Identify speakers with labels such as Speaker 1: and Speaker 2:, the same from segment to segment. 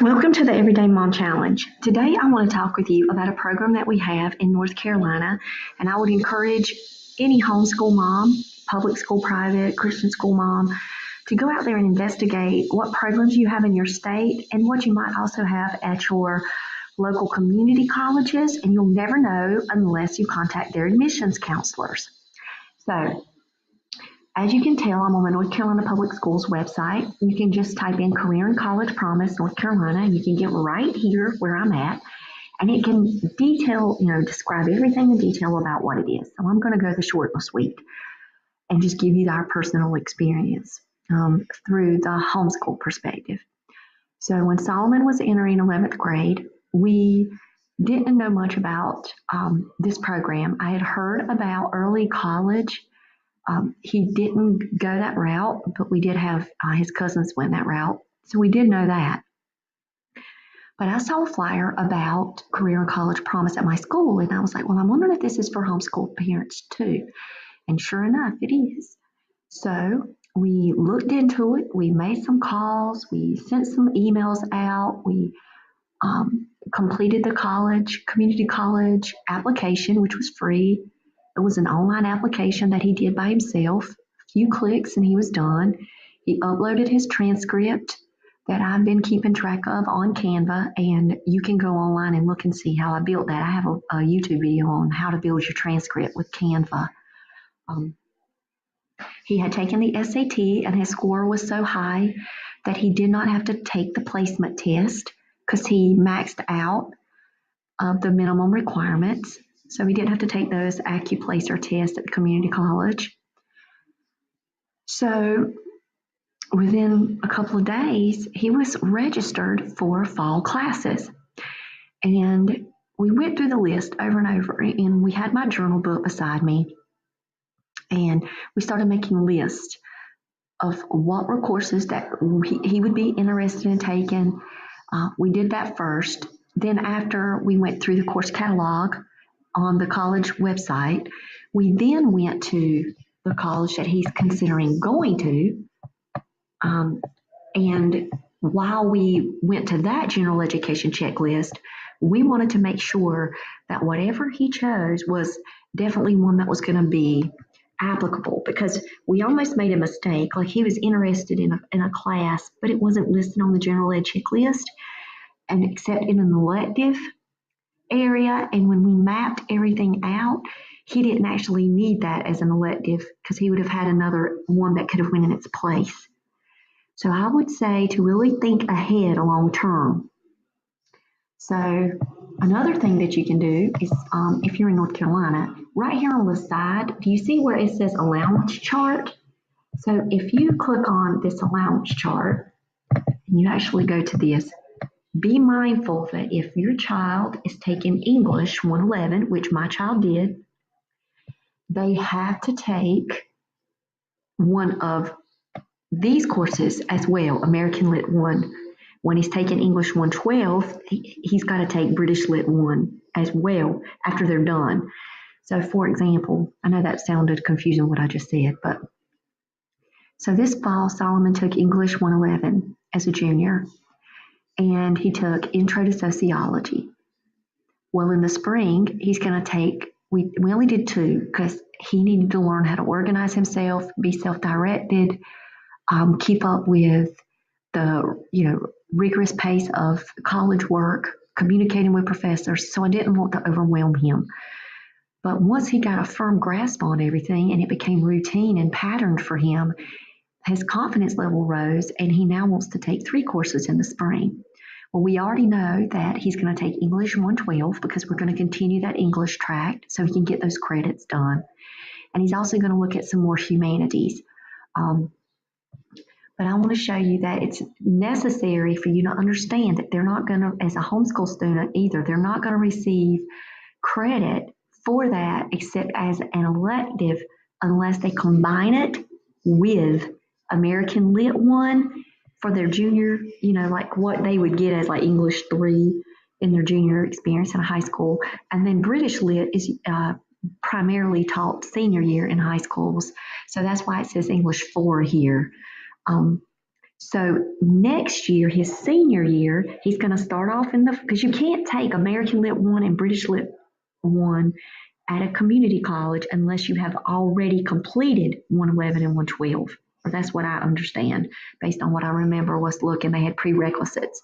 Speaker 1: Welcome to the Everyday Mom Challenge. Today I want to talk with you about a program that we have in North Carolina, and I would encourage any homeschool mom, public school, private, Christian school mom, to go out there and investigate what programs you have in your state and what you might also have at your local community colleges, and you'll never know unless you contact their admissions counselors. So, as you can tell, I'm on the North Carolina Public Schools website. You can just type in Career and College Promise, North Carolina, and you can get right here where I'm at. And it can describe everything in detail about what it is. So I'm going to go the short and sweet and just give you our personal experience through the homeschool perspective. So when Solomon was entering 11th grade, we didn't know much about this program. I had heard about early college. He didn't go that route, but we did have his cousins went that route. So we did know that. But I saw a flyer about Career and College Promise at my school, and I was like, well, I'm wondering if this is for homeschool parents too. And sure enough, it is. So we looked into it. We made some calls. We sent some emails out. We completed the community college application, which was free. It was an online application that he did by himself, a few clicks and he was done. He uploaded his transcript that I've been keeping track of on Canva, and you can go online and look and see how I built that. I have a YouTube video on how to build your transcript with Canva. He had taken the SAT and his score was so high that he did not have to take the placement test because he maxed out of the minimum requirements. So he didn't have to take those AccuPlacer tests at the community college. So within a couple of days, he was registered for fall classes. And we went through the list over and over, and we had my journal book beside me. And we started making lists of what were courses that he would be interested in taking. We did that first. Then after we went through the course catalog on the college website, we then went to the college that he's considering going to. And while we went to that general education checklist, we wanted to make sure that whatever he chose was definitely one that was going to be applicable, because we almost made a mistake. Like, he was interested in a class, but it wasn't listed on the general ed checklist, and except in an elective area. And when we mapped everything out, he didn't actually need that as an elective because he would have had another one that could have went in its place. So I would say to really think ahead long term. So another thing that you can do is, if you're in North Carolina, right here on the side, do you see where it says allowance chart? So if you click on this allowance chart and you actually go to this, be mindful that if your child is taking English 111, which my child did, they have to take one of these courses as well, American Lit 1. When he's taking English 112, he's got to take British Lit 1 as well after they're done. So for example, I know that sounded confusing what I just said, but so this fall, Solomon took English 111 as a junior, and he took Intro to Sociology. Well, in the spring, he's going to take, we only did 2 because he needed to learn how to organize himself, be self-directed, keep up with the, rigorous pace of college work, communicating with professors. So I didn't want to overwhelm him. But once he got a firm grasp on everything and it became routine and patterned for him, his confidence level rose, and he now wants to take 3 courses in the spring. Well, we already know that he's going to take English 112 because we're going to continue that English track so he can get those credits done. And he's also going to look at some more humanities. But I want to show you that it's necessary for you to understand that they're not going to, as a homeschool student either, they're not going to receive credit for that except as an elective unless they combine it with American Lit 1 for their junior, like what they would get as like English 3 in their junior experience in high school. And then British Lit is primarily taught senior year in high schools. So that's why it says English 4 here. So next year, his senior year, he's going to start off because you can't take American Lit 1 and British Lit 1 at a community college unless you have already completed 111 and 112. Or that's what I understand based on what I remember was looking. They had prerequisites.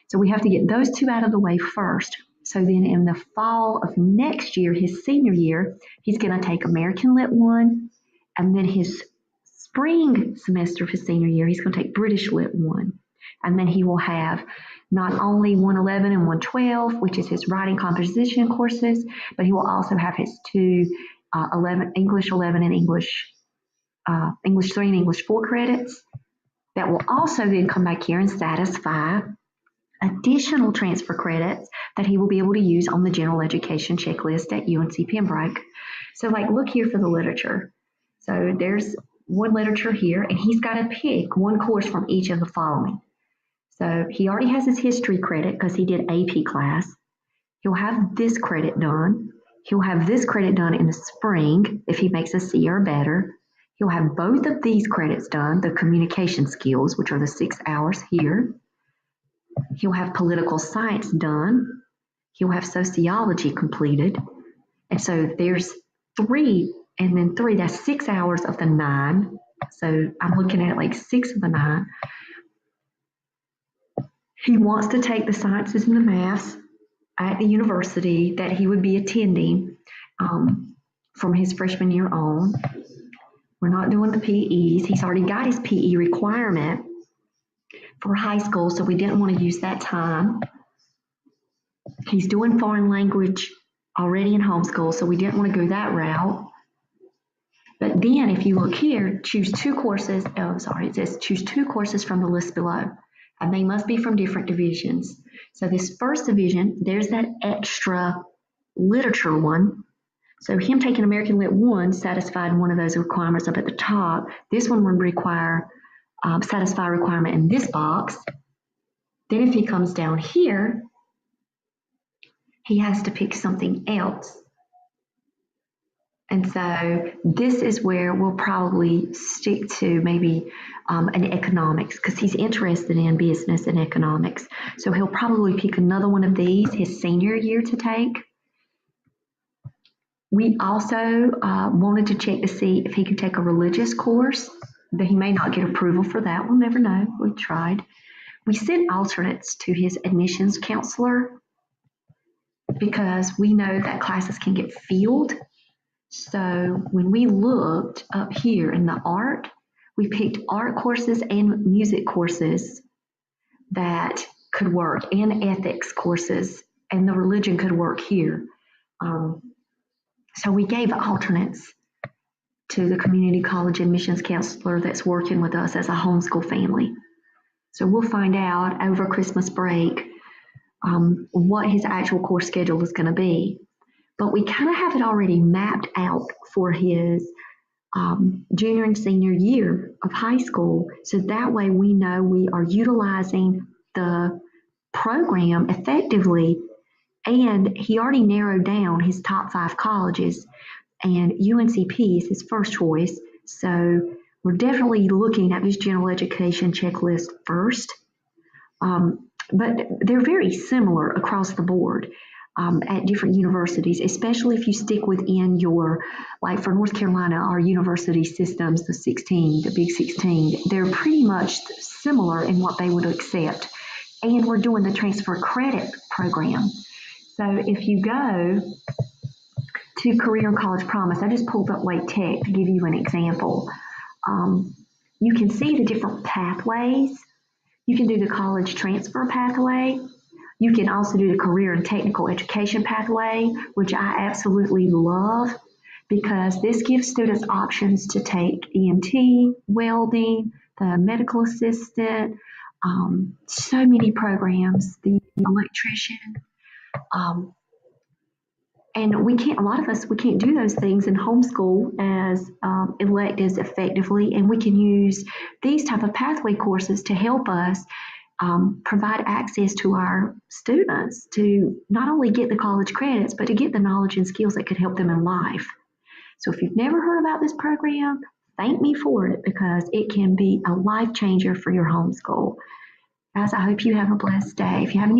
Speaker 1: So we have to get those two out of the way first. So then in the fall of next year, his senior year, he's going to take American Lit 1, and then his spring semester of his senior year, he's going to take British Lit 1. And then he will have not only 111 and 112, which is his writing composition courses, but he will also have his two English 11 and English 3 and English 4 credits that will also then come back here and satisfy additional transfer credits that he will be able to use on the general education checklist at UNC Pembroke. So look here for the literature. So there's one literature here, and he's got to pick one course from each of the following. So he already has his history credit because he did AP class. He'll have this credit done. He'll have this credit done in the spring if he makes a C or better. He'll have both of these credits done, the communication skills, which are the 6 hours here. He'll have political science done. He'll have sociology completed. And so there's 3, and then 3, that's 6 hours of the 9. So I'm looking at 6 of the 9. He wants to take the sciences and the maths at the university that he would be attending from his freshman year on. We're not doing the PEs. He's already got his PE requirement for high school, so we didn't want to use that time. He's doing foreign language already in homeschool, so we didn't want to go that route. But then if you look here, choose 2 courses. It says choose 2 courses from the list below, and they must be from different divisions. So this first division, there's that extra literature one. So him taking American Lit 1 satisfied one of those requirements up at the top. This one would require satisfy a requirement in this box. Then if he comes down here, he has to pick something else. And so this is where we'll probably stick to maybe an economics, because he's interested in business and economics. So he'll probably pick another one of these his senior year to take. We also wanted to check to see if he could take a religious course, but he may not get approval for that. We'll never know. We tried. We sent alternates to his admissions counselor because we know that classes can get filled. So when we looked up here in the art, we picked art courses and music courses that could work, and ethics courses, and the religion could work here. So we gave alternates to the community college admissions counselor that's working with us as a homeschool family. So we'll find out over Christmas break what his actual course schedule is going to be. But we kind of have it already mapped out for his junior and senior year of high school. So that way we know we are utilizing the program effectively. And he already narrowed down his top 5 colleges, and UNCP is his first choice. So we're definitely looking at this general education checklist first. But they're very similar across the board at different universities, especially if you stick within your, like for North Carolina, our university systems, the Big 16, they're pretty much similar in what they would accept. And we're doing the transfer credit program. So if you go to Career and College Promise, I just pulled up Wake Tech to give you an example. You can see the different pathways. You can do the college transfer pathway. You can also do the career and technical education pathway, which I absolutely love because this gives students options to take EMT, welding, the medical assistant, so many programs, the electrician. And a lot of us, we can't do those things in homeschool as electives effectively, and we can use these type of pathway courses to help us provide access to our students to not only get the college credits, but to get the knowledge and skills that could help them in life. So if you've never heard about this program, thank me for it because it can be a life changer for your homeschool. Guys, I hope you have a blessed day. If you have any